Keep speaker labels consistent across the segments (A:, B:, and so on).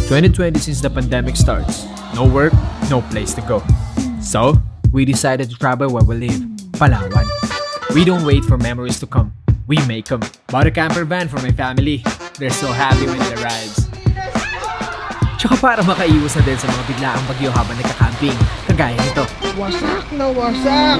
A: 2020 since the pandemic starts. No work, no place to go. So, we decided to travel where we live, Palawan. We don't wait for memories to come. We make them. Bought a camper van for my family. They're so happy when it arrives. Tsaka para makaiwas na din sa mga biglaang bagyo habang nagka-camping, kagaya nito.
B: Wasak na wasak!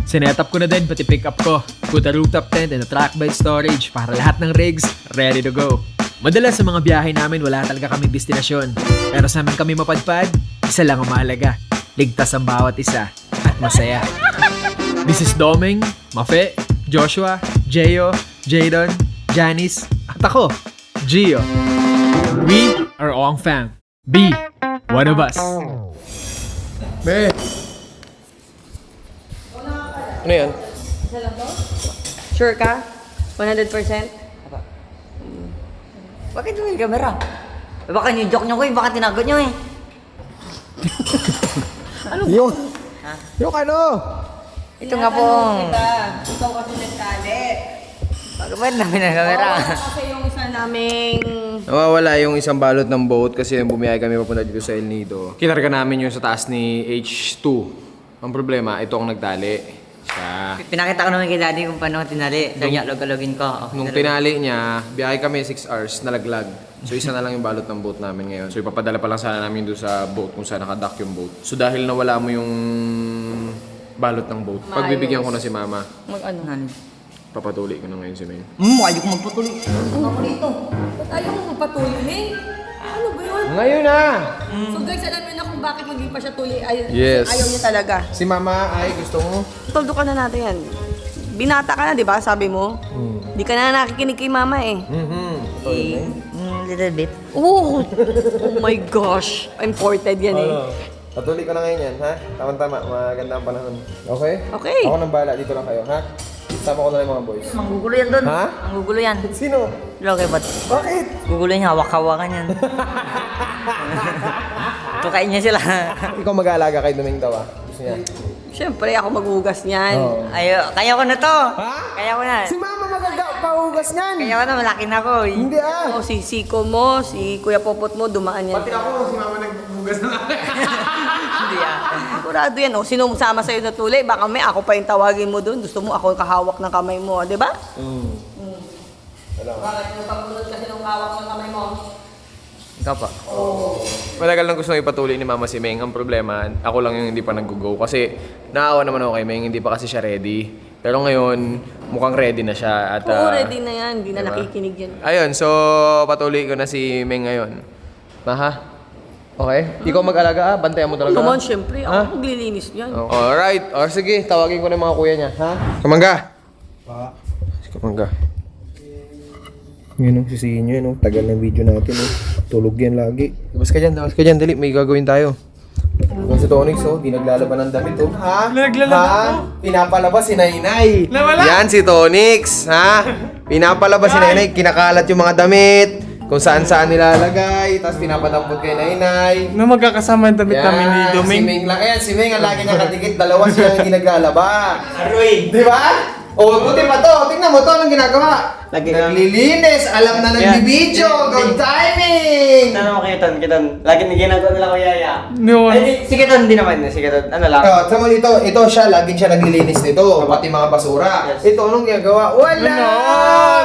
A: Sinet up ko na din pati pick up ko. Put a rooftop tent and a track bed storage para lahat ng rigs ready to go. Madalas sa mga biyahe namin wala talaga kaming destinasyon. Pero sa amin kami mapadpad, isa lang ang mahalaga. Ligtas ang bawat isa at masaya. This is Doming, Mafe, Joshua, Jeyo, Jadon, Janice, at ako, Gio. We are Ong Fam. Be one of us.
B: Be! Ano yan?
C: Isa lang to? Sure ka? 100%?
D: Apa? Bakit yung camera? Baka ni-joke nyo ko eh, baka tinagot nyo eh.
B: Yung ano?
D: Ito nga po.
C: Ikaw kasi nagkali.
D: Bakit namin ang camera?
C: Kasi yung isa naming...
B: Nawawala yung isang balot ng boat kasi nung bumiyahe kami papunta dito sa El Nido. Kinarga namin yung sa taas ni H2. Ang problema, ito ang nagtali. Siya.
D: Pinakita ko naman kay daddy kung paano tinali. Sabi niya, log-login ko.
B: Nung tinali niya, biyahe kami 6 hours, nalaglag. So isa na lang yung balot ng boat namin ngayon. So ipapadala pa lang sana namin doon sa boat kung saan nakadock yung boat. So dahil nawala mo yung balot ng boat, pagbibigyan ko na si mama,
D: Ano?
B: papatuloy ko na ngayon si Meng.
D: Ayaw ko magpatuloy. Ano ko dito?
C: Ba't ayaw mo magpatuloy, Ming? Ano ba yun?
B: Ngayon na!
C: So guys, alam niyo na kung bakit hindi pa siya tuloy.
B: Yes.
C: Ayaw niya talaga.
B: Si mama ay gusto mo?
C: Toldo ka na natin yan. Binata ka na, di ba? Sabi mo. Di ka na nakikinig kay mama eh.
D: Little bit.
C: Oh my gosh. Imported yan eh.
B: Patuloy ko na ngayon yan, ha? Tama-tama, maganda ang panahon. Okay?
C: Okay.
B: Ako nang bahala, dito lang kayo, ha? Sama ko na lang yung mga boys.
D: Manggugulo yan doon.
B: Ha?
D: Manggugulo yan.
B: Sino?
D: Okay, ba't?
B: Bakit?
D: Gugulo niya, hawak-hawakan yan. Tukain niya sila.
B: Ikaw mag-aalaga kay Doming daw, ah. Gusto niya.
C: Siyempre, ako maghugas niyan.
B: Oo.
D: Kaya ko na to.
B: Ha?
D: Kaya ko na.
B: Si mama magagapahugas niyan!
D: Kaya ko na, malaki na ako. eh.
B: Hindi ah!
C: O si Siko mo, si Kuya Popot mo, dumaan yan.
B: Pati ako, si mama naghugas na
D: Hindi ah.
C: Sigurado yan. O sino sama sa'yo na tuloy, baka may ako pa yung tawagin mo doon. Gusto mo ako yung kahawak ng kamay mo, di ba? Bakit yung pagpunod kasi ng hawak ng kamay mo?
D: Ikaw pa.
B: Matagal lang gusto ipatuloy ni mama si Meng. Ang problema, ako lang yung hindi pa nag-go. Kasi naawa naman ako kay Meng, hindi pa kasi siya ready. Pero ngayon, mukhang ready na siya. At,
C: Oo, ready na yan. Hindi na
B: diba?
C: nakikinig yan.
B: Ayun, so patuloy ko na si Meng ngayon. Maha? Okay? Ikaw mag-alaga, bantayan mo talaga.
C: Naman, syempre.
B: Ha?
C: Ako maglilinis yan.
B: Oh, alright. O sige, tawagin ko na yung mga kuya niya. Ha? Kamangga! Pa? Si Kamangga. Yun o, sisihin nyo yun o. Tagal ng video natin o. Tulog yan lagi. Labas ka dyan, dali. May gagawin tayo. Yung si Tonix o, di naglalaban ng damit o. Ha? Naglalaban? Pinapalabas si Nainay. Nawala? Yan si Tonix. Ha? Pinapalabas si Nainay. Kinakalat yung mga damit. Kung saan-saan nilalagay. Tapos pinapadampot kay Nainay.
E: Na magkakasama ang damit namin ni Doming.
B: Si Meng lang. Ayan, si Meng ang lagi nakadikit. Dalawa siya hindi naglalaba. Aroy! Di ba? O, buti pa to. Tingnan mo to. Anong ginagawa? Naglilinis. Alam na nagbibideo. Good timing!
F: Tanong mo kay Ton, lagi na ginagawa nila ko yaya.
E: No.
F: Ay, si Ton, hindi naman. Si Ton, ano lang.
B: Oh, sama dito, ito siya, laging siya naglilinis nito, pati mga basura.
F: Yes.
B: Ito, anong ginagawa? Wala!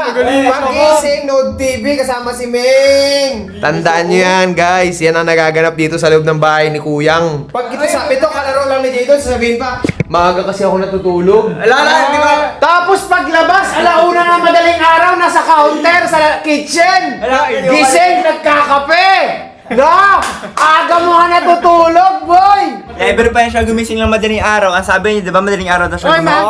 E: Naglilinis ako.
B: Magising, Node TV, kasama si Meng! Tandaan nyo yan, guys. Yan ang nagaganap dito sa loob ng bahay ni Kuyang. Pag ito sabi ito, kalaro lang ni Jadon, sasabihin pa, maaga kasi ako natutulog.
F: Di ba?
B: Tapos paglabas, alauna na madaling araw, nasa counter sa kitchen. Gising, nagkakape. No! Aga mo ka natutulog, boy!
F: Ever pa yan siya gumising lang madaling araw. Ang sabi niya, di ba madaling araw daw siya gumising?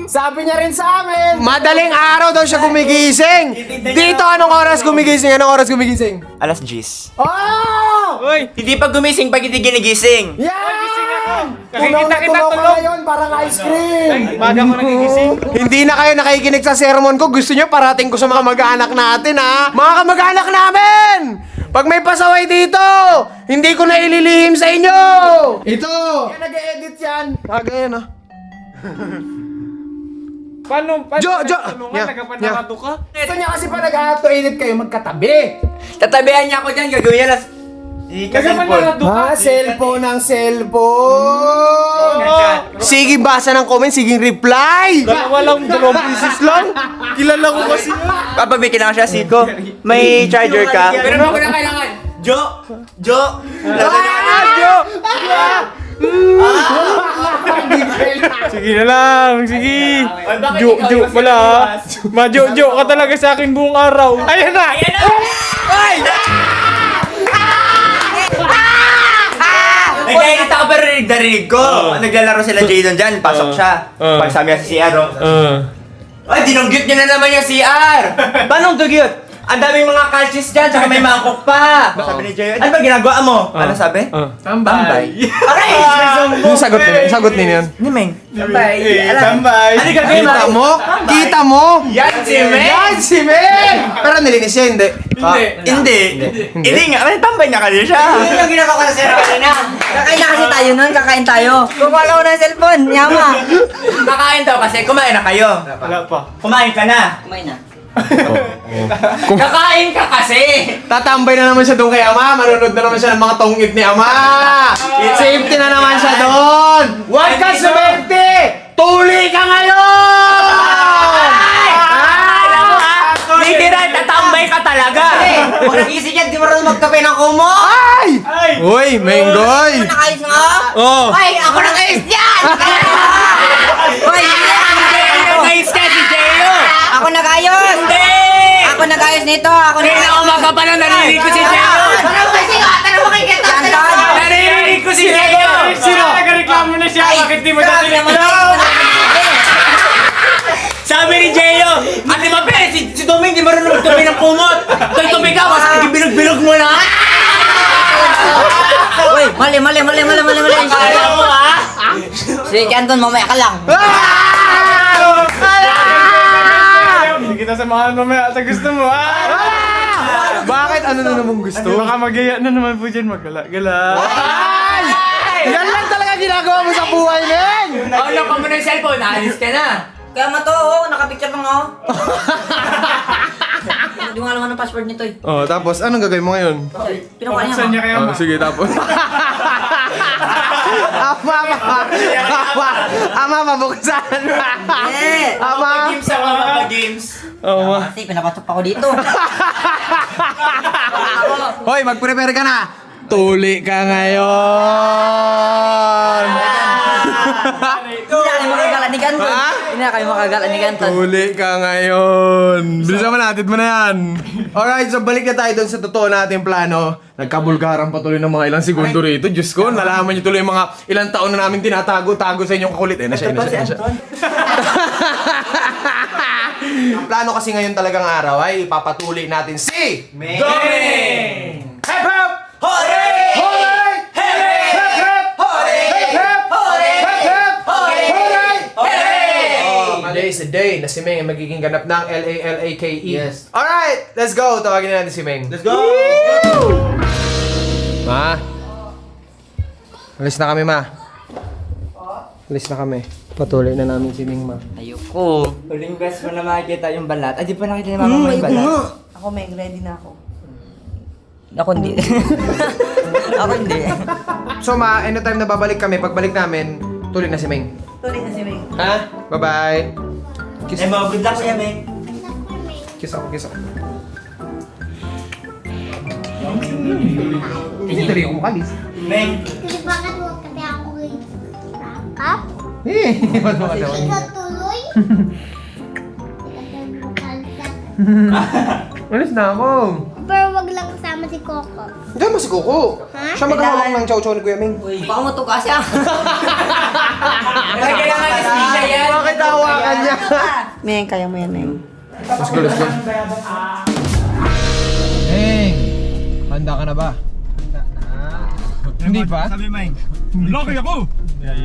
B: Sabi niya rin sa amin. Madaling araw daw siya gumigising. Dito, anong oras gumigising? Anong oras gumigising?
F: Alas 10.
B: Oh!
E: Uy!
F: Hindi pa gumising pag hindi ginigising.
B: Yan!
E: Nakikita kita
B: Tunaw ka
E: tulog.
B: ngayon, parang ice cream.
E: Maga mo nagigising.
B: Hindi na kayo nakikinig sa sermon ko. Gusto nyo parating ko sa mga mag-anak natin, ha? Mga kamag-anak namin! Pag may pasaway dito, hindi ko na ililihim sa inyo! Ito! Yan, nag-edit yan. Yan, ha?
E: Paano?
B: Jo!
E: Tulungan, nagapanarado ka?
B: Gusto niya kasi pa nag-toilet kayo magkatabi.
F: Tatabihan niya ako dyan, gagawin niya las...
E: Nagapanarado ka?
B: Cellphone ng cellphone. Sige, basa ng comment, sige reply.
E: Dalawa lang, 2 pieces lang. Kilala ko kasi.
F: Kapag may kailangan siya, Siko, may charger ka. Pero ano ko na kailangan? Jo!
E: Sige na lang, sige. Jo pala ha. Ma-jo ka talaga sa akin buong araw. Ayan na!
F: Ay! Nagkailit ako pero narinig ko. Naglalaro sila Jadon dyan, pasok siya. Pag sabi niya si CR, ay, dinunggit niya na naman yung CR! Paano dugyot? Ang daming mga calcius dyan, tsaka may mangkok pa! Sabi ni Jay, ano ba ginagawa mo? Ano sabi? Tambay. Aray!
B: Yung sagot niya yun.
F: Ni Meng.
E: Tambay.
F: Ano gagawin
B: Kita mo? Kita mo?
F: Yan si Meng!
B: Yan si Meng! Pero nilinis siya, hindi.
F: Hindi nga, ay tambay nga kasi siya.
D: Yun yung ginagawa ko sa sir kanina. Kakain na kasi tayo nun, kakain tayo. Kukuha ko ng cellphone, yama.
F: Kakain daw kasi, kumain na kayo.
E: Wala pa.
F: Kumain ka na.
D: Kumain na.
F: Kakain ka kasi!
B: Tatambay na naman siya doon kay Ama. Manunod na naman siya ng mga tongit ni Ama. Safety na naman siya doon. Huwag ka sumerte! Tuli ka ngayon!
F: Alam mo ha? Literal, tatambay ka talaga!
D: Huwag nag-isip yan, di mo rin magkape ng kumo.
B: Ay! Uy, Menggoy!
D: Nakayos nga.
B: Oh!
D: Ay, ako nakayos yan! Uy,
F: Nag-ayos ka si Jeyo!
D: ako nagayos!
F: Hindi!
D: Ako nagayos nito, ako
F: Kaya
D: nagayos.
F: umaga pa lang naririnig ko si Jeyo! Naririnig ko si Jeyo!
E: Sino? Nagreklamo na siya. Bakit di mo dati naman?
F: Sabi ni Jeyo, Ate Mape, si Toming di marunong magtubi ng kumot! Tuloy-tubi ka, mas nagbilog-bilog mo na!
D: Uy, mali.
F: Ayaw mo ha?
D: Si Canton, mamaya ka lang.
E: Hindi kita samahan mamaya sa gusto mo.
B: Bakit? Ano na namang gusto?
E: Baka magaya na naman po dyan, magala-gala.
B: Ay! Yan lang talaga ginagawa mo sa buhay, Meng!
F: Ano ka mo ng cellphone, naalis ka na!
D: Kaya mo to, oh, nakapicture pa nga ako. Hindi mo alam ng password nito eh.
B: Oh, tapos anong gagawin mo ngayon?
D: Pinukuha niya
E: Saan niya kaya
B: Oh, sige, tapos. Ama, mabuksan.
D: Eh,
B: Ama.
F: Games ako, mapag-games.
B: Oo,
D: kasi pinapasok pa ko dito.
B: Hoy, mag-prepare ka na. Tuli ka ngayon.
D: Hindi na kayo makagalan ni Canton.
B: Ha?
D: Hindi na kayo makagalan ni Canton.
B: Tuli ka ngayon. Bilisan mo natin mo na yan. Alright, so balik na tayo doon sa totoo nating plano. Nagkabulgaran pa tuloy ng mga ilang segundo rito. Diyos ko, nalaman niyo tuloy yung mga ilang taon na namin tinatago-tago sa inyong kakulit. Eh, na siya. Ang plano kasi ngayon talagang araw ay ipapatuli natin si
F: Doming!
B: Hep Hep!
F: Hooray!
B: Hooray!
F: Hooray! Hooray!
B: Hep Hep!
F: Hooray!
B: Hep Hep!
F: Hooray!
B: Hooray!
F: Hooray!
B: Oh, today is the day na si Meng ay magiging ganap ng L-A-L-A-K-E.
F: Yes.
B: Alright, let's go. Tawagin na natin si Meng.
F: Let's go!
B: Ma? Alis na kami, Ma. Alis na kami. Patuloy na namin si Meng, Ma.
D: Ayoko.
F: Huling best mo na makikita yung balat. Ay, di pa nakita ni Mama mo yung balat?
C: Ako, Meg, ready na ako.
D: Ako hindi. Ako hindi.
B: So, Ma, anytime na babalik kami, pagbalik namin, tuloy na si Meng.
C: Tuloy na si Meg.
B: Ha? Bye-bye. Kiss.
F: Eh, mga good luck sa'yo, Meng.
B: Kiss ako, kiss ako. Dali ako makalis.
F: Meng,
G: Kasi bakit huwag kasi ako rakap?
B: Eh, ba't mo kasi ako?
G: Ikaw tuloy? Kasi bukalsak.
B: Alis na ako.
G: Pero wag lang kasama si Coco.
B: Diyan mo si Coco.
G: Ha?
B: Siya maghahawak ng chow-chow ni Kuya Meng.
D: Baka matuka siya.
F: kailangan na siya yan.
B: Bakit hawakan niya?
C: Meg, kaya mo yan, Meg.
B: Let's go, let's go. Meng, handa ka na ba? Handa na. Hindi pa?
F: Sabi, Meng.
E: Laki ako!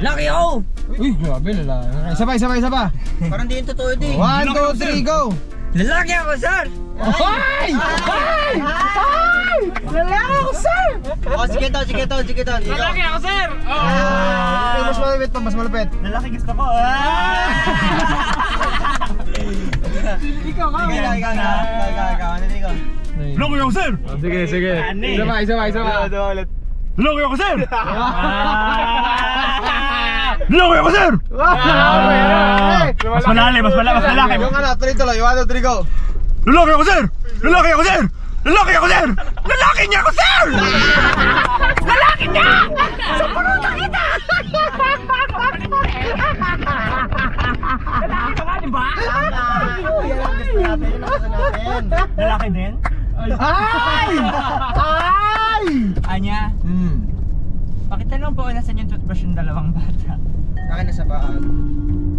D: Laki ako!
B: Uy, grabe lala. Isa pa, isa pa, isa pa.
D: Parang di yung totoo din.
B: 1, 2, 3, go!
D: Lalaki ako, sir!
B: Ay! Ay! Ay! Lalaki ako, sir!
D: Oh, sige to.
E: Laki ako, sir!
B: Mas malapit pa, mas malapit.
F: Lalaki gusto ko. Ikaw na.
E: Loko yung sir!
B: Sige, sige. Isa pa.
E: Loko yung sir! Loko yung sir! Mas malalim, mas malaki.
B: Yung ano, tuloy. 1, 2, 3, go.
E: Lalaki ako, sir! Lalaki ako, sir! Lalaki ako, sir! Lalaki niya ako, sir! Lalaki niya! Sa puruta kita! Lalaki ka nga, di ba? Lalaki din? Ay!
F: Anya, bakit tanong po nasan yung toothbrush ng dalawang bata?
B: Akin na sa baan.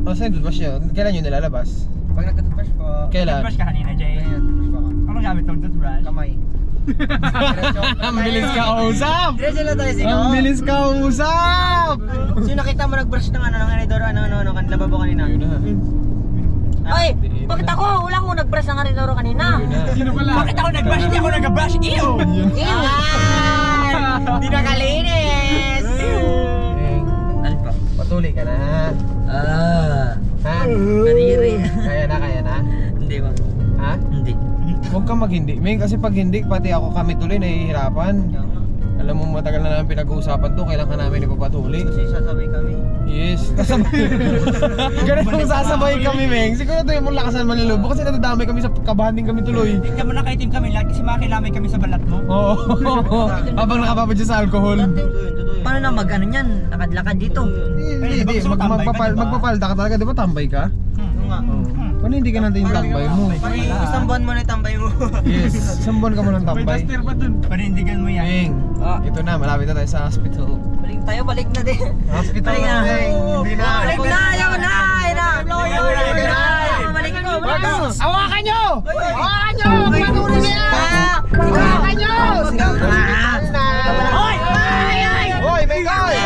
B: Oh, saan yung toothbrush yun? Kailan yun nilalabas?
F: Pag nagka-toothbrush po,
B: Kailan?
F: toothbrush ka kanina, Jay.
B: Toothbrush ba ka?
F: Ano gamit tong toothbrush?
B: Kamay.
E: Ang bilis ka usap!
F: Diretso lang tayo
E: Ang bilis ka usap!
F: Sino nakita mo nag-brush ng ng Anidoro, kanila babo kanina?
D: Ay, bakit ako? Wala akong nag-brush ng Arinoro kanina.
F: Bakit ako nag-brush? Hindi ako nag-brush. Ew! Hindi nakalinis!
D: Ano pa?
B: Patuloy ka na. Ha?
D: Kadiri.
B: Kaya na?
D: Hindi ba?
B: Ha?
D: Hindi.
B: Huwag kang maghindi. May kasi pag hindi, pati ako kami tuloy nahihirapan. Alam mo, matagal na namin pinag-uusapan to, kailan ka namin ipapatuloy.
F: Kasi sasabay kami.
B: Yes, kasabay. Ganun sasabay kami, Meng. Siguro ito yung mong lakasan manlulubo kasi nadadamay kami sa kabahan din kami tuloy.
F: Tingnan mo na kay team kami lahat kasi makilamay kami sa balat mo.
B: Oo. Habang nakababad siya sa alcohol.
D: Paano na mag-ano niyan? Lakad-lakad dito.
B: Hindi. Magpapalda ka talaga. Di ba tambay ka? Paano hindi ka natin yung tambay mo?
F: Isang buwan mo na tambay mo.
B: Yes, isang buwan ka mo ng tambay.
F: Panindigan mo yan.
B: Meng, ito na, malapit na tayo sa hospital.
D: Balik na din.
B: Hospital
D: Balik
B: na,
D: na.
B: Meng. Hindi na.
D: Balik na, ayaw na. Balik ko.
B: Hawakan nyo! Hawakan nyo! Patuloy niya! Hawakan nyo!
D: Hoy!
B: Hoy, may guy!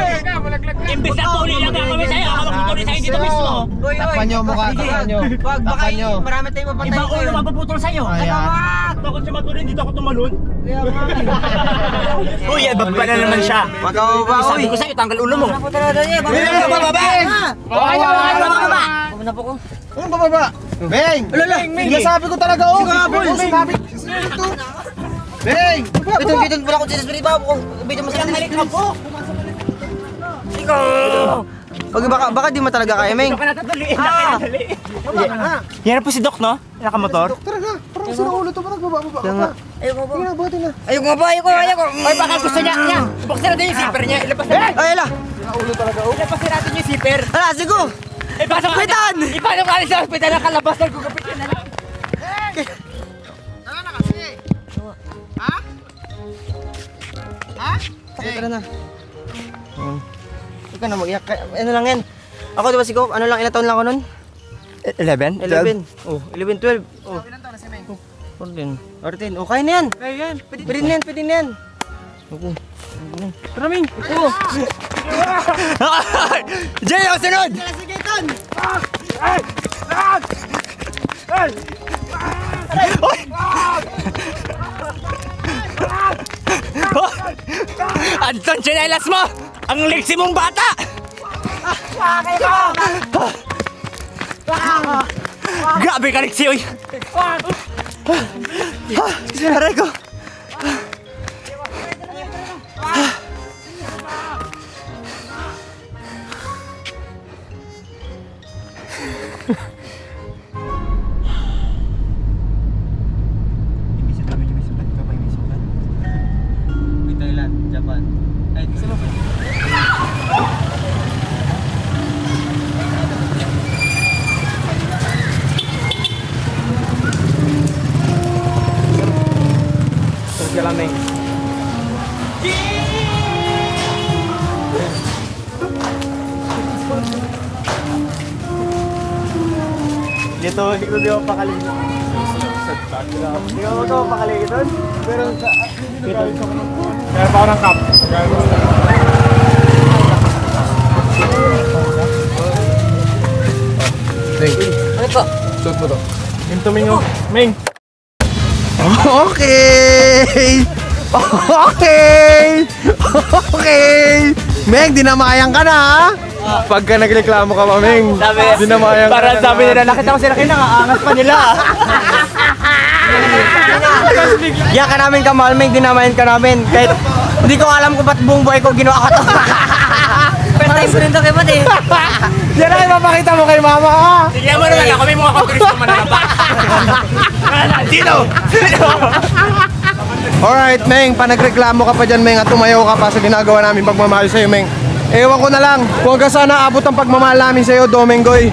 F: Imbis na tuloy lang kami sa'yo. Ako magtutuloy sa'yo dito mismo.
B: Takpan nyo mukha, takpan nyo. Takpan nyo.
F: Marami tayong mapatay. Ibang ulo mapuputol sa'yo.
B: Ayan.
F: Bakit siya matuloy? Dito ako tumalon. Uy, bababa na naman siya.
B: Magkababa,
F: Sabi ko sa'yo, tanggal ulo mo.
B: Bababa!
D: Kumuna po ko.
B: Anong bababa? Beng! Sinasabi ko talaga, oh! Sinabi! Beng!
D: Biton wala ko sa spirit ba ko. Biton mo sila malik ka po.
F: Baka di mo talaga kaya, Meng. Yan po si Doc, no? Nakamotor.
B: Tara na! Parang sira ulo to, parang bababa ka.
D: Ayoko ba?
B: Sige na, buhatin na.
D: Ayoko.
F: Ay, baka gusto niya. Buksan natin yung zipper niya. Ilabas natin. Ay, ala. Ilabasin natin yung zipper. Ala, sigo. Ipasok ka. Ipasok ka sa hospital. Nakalabas na gugapit ka na lang.
C: Tara na. Huwag ka na mag-iyak. Ano lang yan? Ako diba sigaw? Ano lang, ilang taon lang ako nun?
F: 11?
C: 11. Oh, 11, 12. Oh. Ilang taon na si Meng? 14. Oh, kaya na yan. Kaya yan. Pwede na yan. Okay. Tara, Meng. Oo.
F: Jay, ako sunod!
C: Sige, Ton.
F: Anton, chinelas mo! Ang liksi mong bata! Grabe ka liksi, oy! Sinaray ko!
C: Thailand, Japan. Ay, gusto mo?
F: Dito di ako pakali. Di ako ito pakali ito. Pero sa...
E: Kaya pa ako ng cup.
B: Meng,
D: Ano po?
B: suot mo to.
E: Yung tumingo. Meng!
B: Okay! Meng, dinamayang ka na, ha? Pagka nagreklamo ka pa, Meng. Dinamayan ka.
F: Para sabi nila, nakita ko sila kayo, nakaangas pa nila. Diyan ka namin kamalming, dinamayan ka namin. Kahit hindi ko alam kung ba't buong buhay ko ginawa ko to.
D: Patay mo rin to kay Pati.
B: Yan ang ipapakita mo kay mama, ha?
F: Sige mo naman ako, may mga konturis naman na ba? Dito!
B: Alright, Meng, pa nagreklamo ka pa dyan, Meng, at tumayo ka pa sa ginagawa namin pagmamahal sa'yo, Meng. Ewan ko na lang, kung hanggang sana abot ang pagmamahal namin sa'yo, Domenggoy.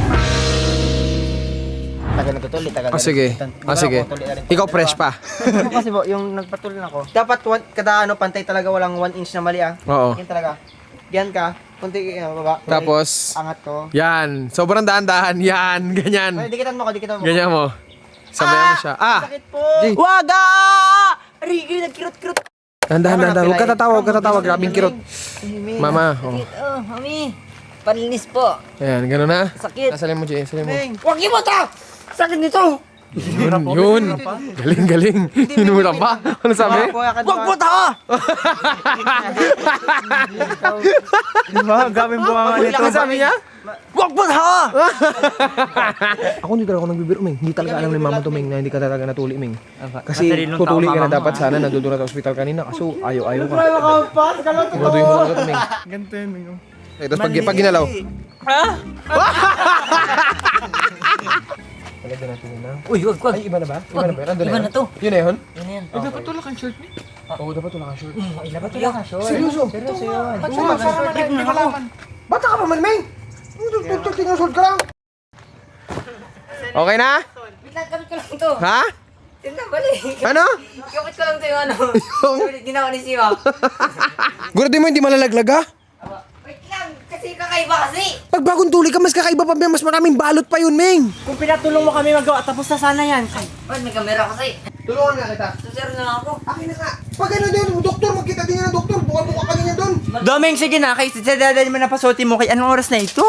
C: Tagal na tutuli, tagal na.
B: Sige. Sige. Ikaw fresh pa.
C: Kasi bo, yung nagpatuloy ako. Dapat kada pantay talaga, walang 1 inch na mali ah.
B: Oo.
C: Yan talaga. Diyan ka, kunti baba.
B: Tapos,
C: Angat ko.
B: yan. Sobrang dahan-dahan. Yan. Ganyan.
C: Ay, dikitan mo ko, dikitan mo.
B: Ganyan mo. Sabayan mo siya. Ah!
C: Sakit po! Waga! Rigi, nagkirot-kirot.
B: Dahan-dahan. Huwag ka tatawa. Grabing kirot. Mama. Oh.
D: Oh, mami. Panlinis po.
B: Ayan, gano'n na.
D: Sakit.
B: Nasalin mo, Jay. Nasalin mo.
D: Huwag mo to! Sakit nito!
B: Yun. Galing. Hinura pa. Ano sabi?
C: Wag po ta! Diba? Gawin po ang
B: Ano sabi niya?
C: Wag po ta!
B: Ako hindi talaga ako nagbibiro, Meng. Hindi talaga alam ni Mama to, Meng, na hindi ka talaga natuli, Meng. Kasi tutuli ka na dapat sana nandun na sa ospital kanina. Kaso ayaw ka. Graduhin mo na ito, Meng.
C: Ganito yun, Ming.
B: Tapos pag ginalaw. Palagyan natin yun na.
D: Uy, wag.
B: Ay, iba na ba? Nandun
D: Iba na to.
B: Yun na yun?
D: Yan yan.
B: dapat wala kang short, Meng. Oo, dapat wala kang short.
C: Seryoso yun.
B: Bata ka pa man, Meng! Tingnan short ka lang. Okay na?
D: Gamit ko lang to.
B: Ha?
D: Yun na, bali.
B: Ano?
D: Gamit ko lang to yung ano. Ginawa ni Siwa.
B: Gurado mo hindi malalaglag, ha?
D: Wait lang, kasi kakaiba kasi.
B: Pag bagong tuli ka, mas kakaiba pa, mas maraming balot pa yun, Meng.
C: Kung pinatulong mo kami magawa, tapos na sana yan.
D: Ay, may kamera kasi.
B: Tulungan nga kita.
D: Susero na lang ako.
B: Akin na nga. Pag ano din, doktor, magkita din nga ng doktor. Buka-buka ka din doon.
F: Domeng, sige na, kay sa dadali mo na pasuti mo, kay anong oras na ito?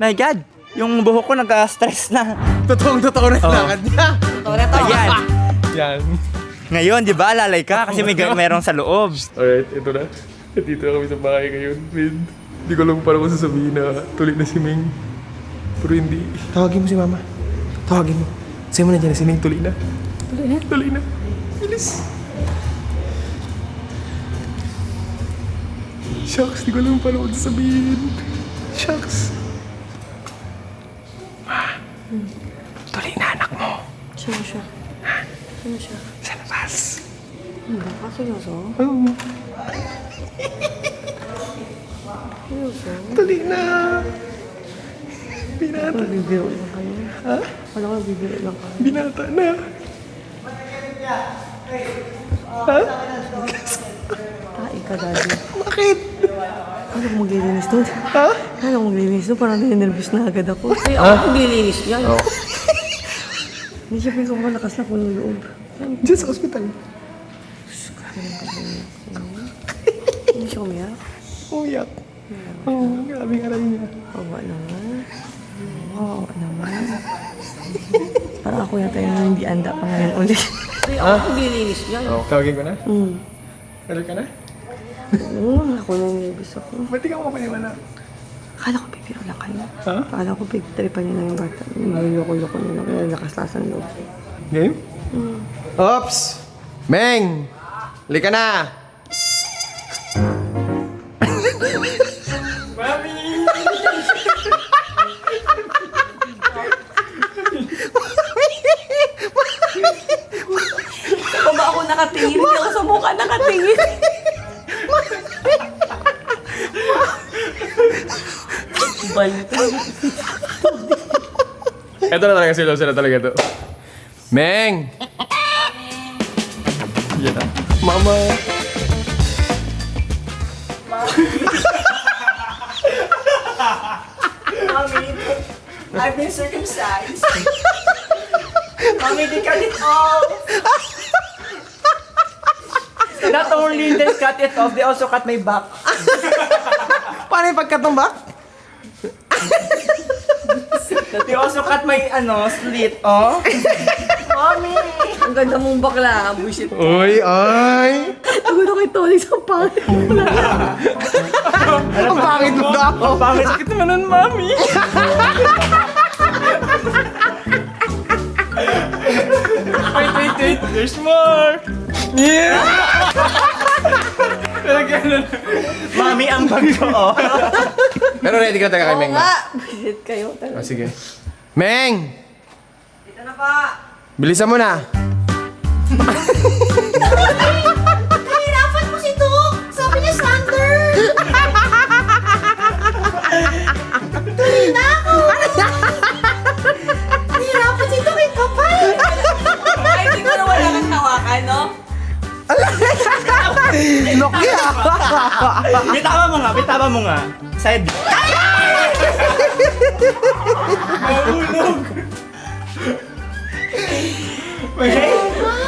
F: My God, yung buhok ko nag-stress na.
B: Totoo na yung lakad niya.
D: Totoo na to.
F: Ayan.
B: Yan.
F: Ngayon, di ba, lalay ka kasi may merong sa loob.
H: Alright, ito na. Dito na kami sa bahay ngayon, Min. Hindi ko alam paano ko sasabihin na tuloy na si Ming. Pero hindi.
B: Tawagin mo si Mama. Tawagin mo. Sabi mo na dyan na si Ming, tuloy na.
H: Tuloy na. Bilis. Shucks, di ko alam paano ko sasabihin. Shucks.
B: Tuloy na, anak mo.
I: Sino siya? Sino siya?
B: Sa labas.
I: Baka seryoso? Seryoso?
B: Tuloy na.
H: Binata.
I: Bibiro lang kayo? Ha? Wala ko bibiro lang kayo.
H: Binata na.
I: Tae ka, daddy.
B: Bakit?
I: Kala ko maglilinis doon. Ha? Kala ko maglilinis doon. Parang nervous na agad ako. Ay, ako maglilinis yan. Hindi siya pinag malakas na puno loob.
B: Diyan sa ospital.
I: Hindi siya umiyak.
B: Umiyak. Oo, grabe nga rin niya.
I: Kawawa naman. Kawawa naman. Parang ako yata yung hindi anda pa ngayon ulit. Ay, ako maglilinis yan.
B: Tawagin ko na?
I: Hmm.
B: Tuloy ka na?
I: Oo, ako na nervous ako.
B: Ba't di ka mapaniwala?
I: Akala ko bibiro lang kayo. Akala ko pagtripan niya lang yung bata. Niloko-loko niya lang. Kaya lakas-lasan loob.
B: Game? Oops! Meng! Lika na!
I: Kung ba ako nakatingin? Hindi ako sa mukha nakatingin.
B: Ito na talaga sila talaga to. Meng! Yan na. Mama!
C: I've been circumcised. Mommy, they cut it off. Not only they cut it off, they also cut my back.
B: Paano yung pagkat ng back?
C: They also cut my slit, oh. Mommy!
I: Ang ganda mong bakla, bullshit.
B: Uy, ay!
I: Ang ganda kay Tony sa pangit.
B: Ang pangit mo daw!
F: Ang pangit. Sakit naman nun, mami. Wait. There's more. Yeah. Mami, ang bag ko, oh.
B: Pero ready ka taga kay Meng na?
I: Bullshit kayo.
B: Ah, sige. Meng!
C: Dito na pa.
B: Bilisan mo na.
G: Nahirapan mo si Tuk! Sabi niya Sander! Tuloy na ako! Nahirapan si Tuk, yung kapal!
I: Ay, di ko na wala kang tawakan, no?
B: Nokia!
F: Bitama mo nga. Side. Mahulog.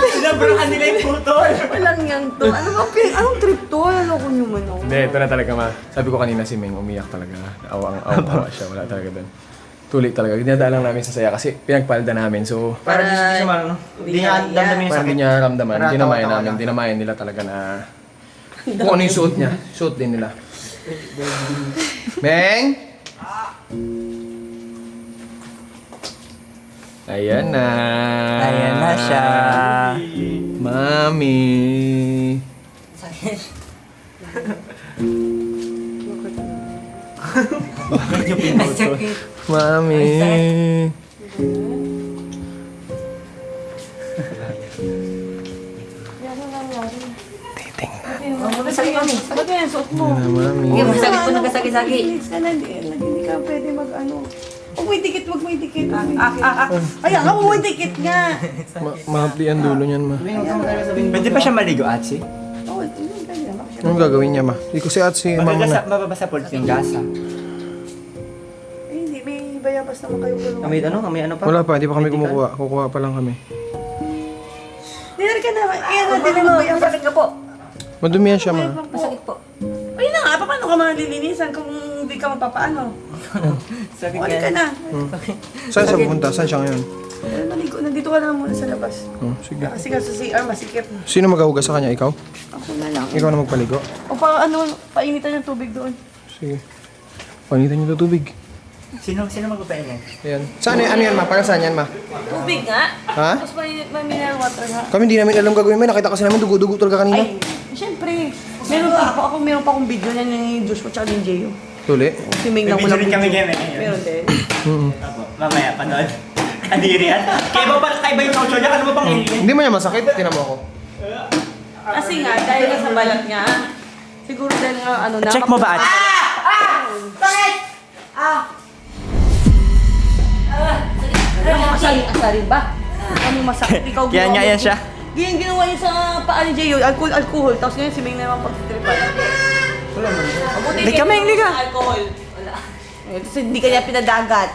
F: Sinabrahan nila yung putol.
I: Walang yang to. Anong trip to? Ano ko nyo man ako?
B: Hindi, ito na talaga ma. Sabi ko kanina si Meng, umiyak talaga. Awa siya, wala talaga doon. Tuloy talaga. Dinadaan lang namin sa saya kasi pinagpalda namin. So,
F: Para di siya ano. Hindi nga damdamin yung
B: parang
F: sakit.
B: hindi niya ramdaman.
F: Para
B: Dinamayan
F: tawa-tawa
B: namin.
F: lang.
B: Dinamayan nila talaga na kung ano yung suot niya. Suot din nila. Meng! Ayan na.
F: Ayan na siya.
B: Mami. Mami.
I: Ba't yan? Suot mo.
B: Mami.
D: Hindi, masakit po nagkasagi-sagi.
I: Relax ka na. Hindi ka pwede mag-ano. Huwag may dikit, huwag may dikit. Ayan, huwag may dikit nga.
B: Mahapdi ang dulo niyan, ma.
F: Pwede pa siya maligo, Atsi?
I: Oo, hindi ganyan.
B: Anong gagawin niya, ma? Hindi ko si at si mama na.
F: Mababasa po yung gasa.
I: Eh, hindi, may bayabas naman kayo dalawa.
F: Kami ano pa?
B: Wala pa, hindi pa kami kumukuha. Kukuha pa lang kami.
I: Dinari ka na. Ayan, natin mo.
D: Ang sakit ka po.
B: Madumi yan siya, ma.
D: Masakit po.
I: Ayun na nga, paano ka malilinisan kung hindi ka mapapaano?
F: Sakit
I: Wali ka na.
B: Saan siya pupunta? Saan siya ngayon?
I: Naligo, nandito ka na muna sa labas.
B: Oh, sige.
I: Kasi nga sa CR, masikip.
B: Sino maghahugas sa kanya? Ikaw?
I: Ako na lang.
B: Ikaw na magpaligo?
I: O painitan yung tubig doon.
B: Sige. Panitan niyo ito tubig.
F: Sino magpapaingan?
B: Ayan. Saan ano yan, ma? Para saan yan, ma?
I: Tubig nga?
B: Ha?
I: Tapos may mineral water nga.
B: Kami hindi namin alam gagawin, ma. Nakita kasi namin dugo-dugo talaga kanina.
I: Ay, syempre. Meron pa akong video niyan yung Joshua tsaka yung Jeyo.
B: Tuli.
I: Si Ming lang
F: May
I: walang
F: video rin kami
I: video.
F: ngayon.
I: Meron din.
F: Apo, mamaya panood. Kadiri yan. Kaya ba yung social niya? Ano ba pang alien?
B: Hindi mo niya masakit? Tinan mo ako.
I: Kasi nga, dahil nga sa balat niya, siguro dahil nga ano na.
F: Check mo ba, Ate?
I: Asarin ba? Ano masakit? Ikaw
F: Kaya
I: ginawa
F: nga
I: mo.
F: yan siya.
I: Yung ginawa niya sa paa ni Jeyo, alcohol. Tapos ngayon si Ming na naman pagtitripan.
F: Hindi ka, Ming, hindi ka.
I: Alcohol. Wala. Kasi hindi kanya pinadagat.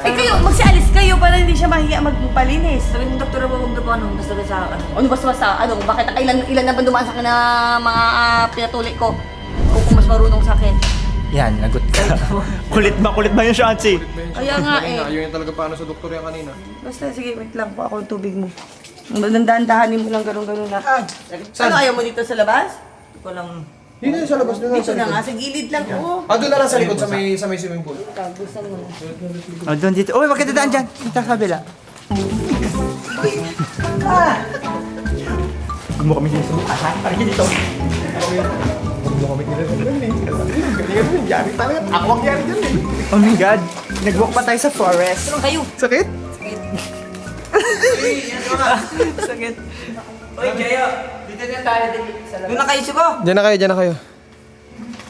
I: Eh kayo, magsialis kayo para hindi siya mahiya magpalinis.
D: Sabi ng doktor mo, huwag na po ano, basta-basta ano.
I: Ano basta-basta? Ano? Bakit ilan na ba dumaan sa akin na mga pinatuloy ko? Kung mas marunong sa akin.
F: Yan, nagot ka. Kulit ba yung siya, Atsi?
I: Kaya nga eh.
B: Ayaw yung talaga paano sa doktor yan kanina.
I: Basta sige, wait lang po ako yung tubig mo. Dandahan-dahanin mo lang gano'n-gano'n na. Ano ayaw mo dito sa labas?
F: Hindi ko lang...
B: Dito sa labas doon
I: Dito na nga, sa gilid lang. Oo.
B: Ah, doon na lang sa likod sa may swimming pool.
I: Kagusan mo na.
F: Oh, doon dito. Uy, wag ka dadaan dyan. Dito sa kabila. Huwag mo kami dito sa bukas, ha? Parang dito. Oh my God. Nag-walk pa tayo sa forest.
D: Tulong kayo.
B: Sakit?
I: Sakit.
F: Uy, Jayo. Dito na tayo.
D: Doon na kayo, Suko.
B: Diyan na kayo.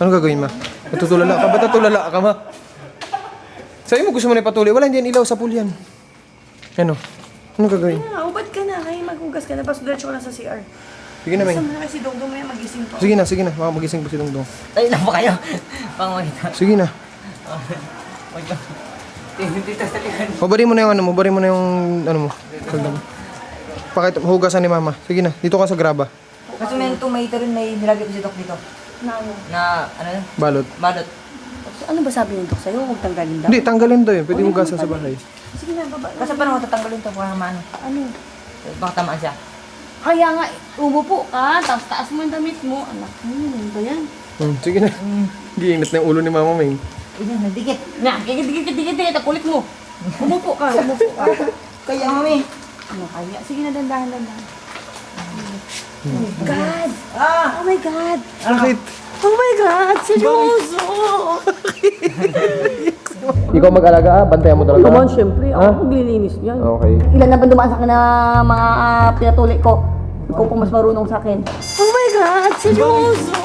B: Anong gagawin, ma? Natutulala ka? Ba't natulala ka, ma? Sabi mo gusto mo na ipatuloy. Wala, hindi yan ilaw sa pool yan. Ano? Anong gagawin?
I: Ah, ubad ka na. Kaya maghugas ka na. Basta diretso ka na sa CR.
B: Sige na, Meng.
I: Basta mo na kasi Dongdong may magising pa.
B: Sige na. Baka magising pa si Dongdong.
D: Tayo na po kayo. Pangmakita.
B: Sige na.
D: Dito sa tiyan.
B: Mabari mo na yung ano mo. Bari mo na yung ano mo. Kalda mo. Pakita, hugasan ni mama. Sige na, dito ka sa graba.
D: Kasi may tomato rin, may nilagay ko si Doc dito. Na, ano yun?
B: Balot.
D: Balot.
I: Ano ba sabi ng Dok sa'yo? Huwag tanggalin daw.
B: Hindi, tanggalin daw yun. Pwede hugasan sa bahay.
I: Sige na, baba.
D: Kasi paano matatanggalin ito para maano?
I: Ano?
D: Baka tamaan siya.
I: Kaya nga, umupo ka, tapos taas mo yung damit mo. Anak mo, ano ba yan?
B: Sige na. Giinit na yung ulo ni Mama Ming.
D: Ayan, nadikit.
I: Na, dikit, ang kulit mo. Umupo ka.
D: Kaya mami.
I: Ano kaya? Sige na, dandahan. Oh my God! Oh my God!
B: Bakit?
I: Oh my God! Seryoso!
B: Ikaw mag-alaga, bantayan mo talaga.
I: Come on, syempre. Ako maglilinis niyan.
B: Okay.
I: Ilan na ba dumaan sa akin na mga pinatuloy ko? Ikaw pa mas marunong sa akin. Oh my God! Seryoso!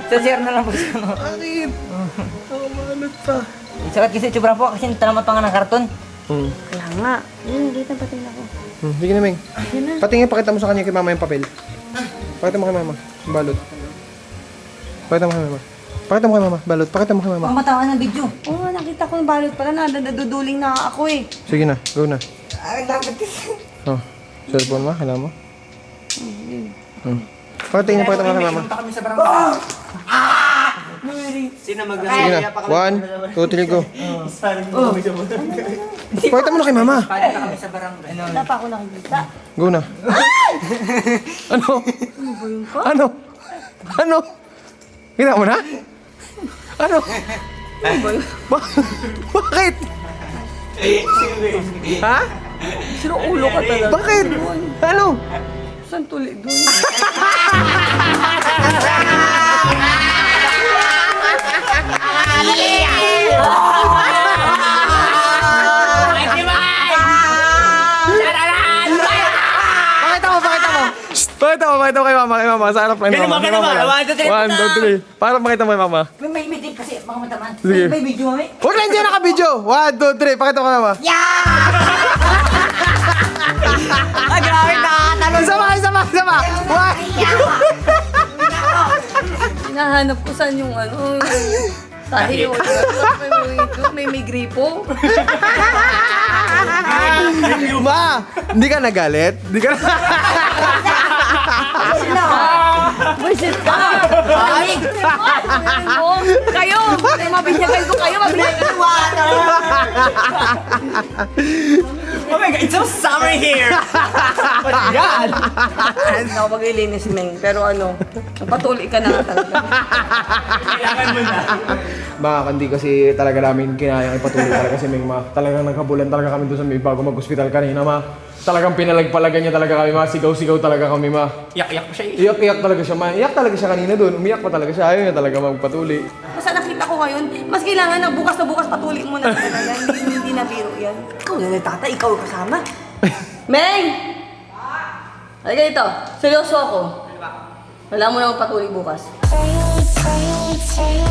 D: Share na lang po siya.
B: Bakit? Mamanot pa.
D: Sakat kasi tsubra po kasi talamat pa nga ng karton.
I: Kaya nga. Dito patin ako.
B: Sige na, Ming. Patingin, pakita mo sa kanya kay Mama yung papel. Pakita mo kay Mama. Yung balot. Pakita mo kay Mama. Pakita mo kay Mama. Balot. Pakita mo kay Mama.
D: Baka matawa ng video.
I: Oo, nakita ko yung balot pala. Naduduling na ako eh.
B: Sige na. Go na.
D: Ay, dapat kasi.
B: Oh. Cellphone mo. Kailangan mo. Patingin, pakita mo kay Mama.
F: Punta kami sa barangay. Sino
B: Sige na. 1, 2, 3, go. Pakita mo na kay Mama.
F: Punta kami sa barangay.
I: Wala pa ako nakikita.
B: Go na. Ano? Ano? Ano? Kita mo na? Ano? Bakit? Ha?
I: Sino ulo ka talaga?
B: Bakit? Ano?
I: Saan tuli doon?
B: Pakita mo kay Mama, sa harap lang ni Mama.
F: Ganun ba? 1, 2, 3.
B: 1, 2, 3. Para pakita mo kay Mama.
D: May video kasi, baka matamaan.
B: Sige.
D: May video mami.
B: Huwag lang dyan naka-video. 1, 2, 3. Pakita mo kay Mama.
D: Ah, grabe na.
B: Isa pa. 1.
I: Hinahanap ko saan yung ano. Tayo. May gripo.
B: Ma, hindi ka nagalit? Hindi ka
I: Buisit ka! Ay! Kayo! Mabinyagan ko kayo! Mabinyagan ko!
F: Oh my God, it's so summer here! Oh my God!
I: Hindi ako maglilinis, Meng. Pero ano, napatuloy ka na talaga.
F: Kailangan mo na.
B: Baka hindi kasi talaga namin kinayang ipatuloy talaga si Ming, Ma. Talagang nagkabulan talaga kami doon sa may bago mag-hospital kanina, Ma. Talagang pinalagpalagan niya talaga kami, Ma. Sigaw-sigaw talaga kami, Ma.
F: Iyak-iyak pa siya eh.
B: Iyak-iyak talaga siya, Ma. Iyak talaga siya kanina doon. Umiyak pa talaga siya. Ayaw niya talaga magpatuloy.
I: Basta nakita ko ngayon, mas kailangan na bukas patuloy mo na talaga yan. Hindi na biro yan. Ikaw na tata, ikaw yung kasama. Meng! Halika dito. Seryoso ako. Wala mo na magpatuloy bukas.
G: Say